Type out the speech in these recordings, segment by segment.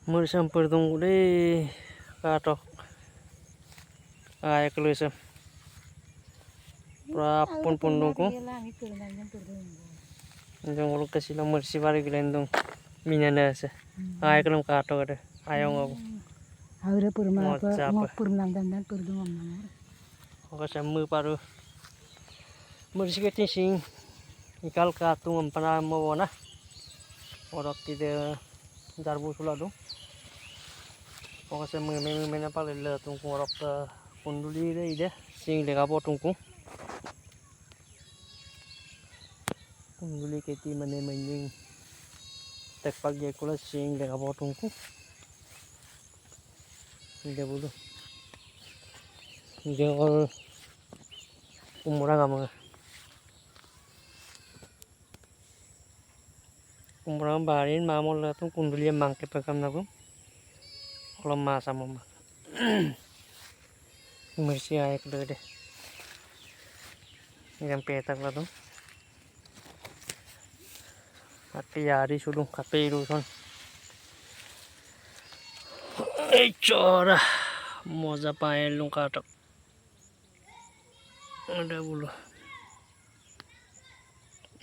Sampur tunggu deh katok ay kelusem prapun pundungku jong uluk kasih mersi bari gelendong minanda sa ay kelum katok ada ayong aku Aure purma apa ngocap ngok purnam dan purdum amang. aku semu paru mersi ketin sing ikal katung ampana mawana orok tidak darbu sulado aku semu mena palel tungku orok kunduli ide sing lega potungku kunduli keti mane menying tek pagi aku lah sing lega potungku ide bulu jengol umurang amang umurang barin mamol lah tung kunduli mangke pekam nabu kalau masa mama mersi ayak deh yang petak lah tuh tapi yari sulung kape iruson cora moza pael lung katok ada bulu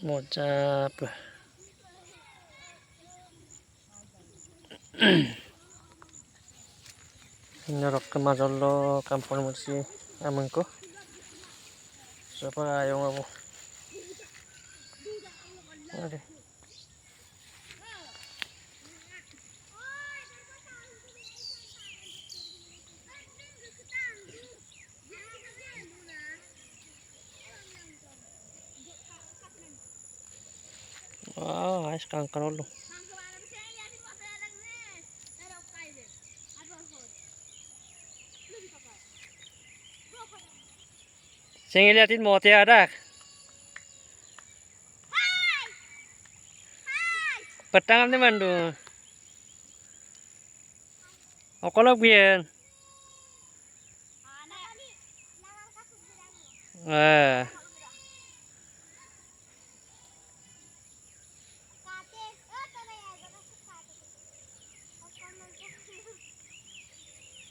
moza apa nyorok ke mazolo kampung mersi amangko siapa ayong aku ada es kangkar lu sing liatin mote ada petangan teman tuh aku lo biar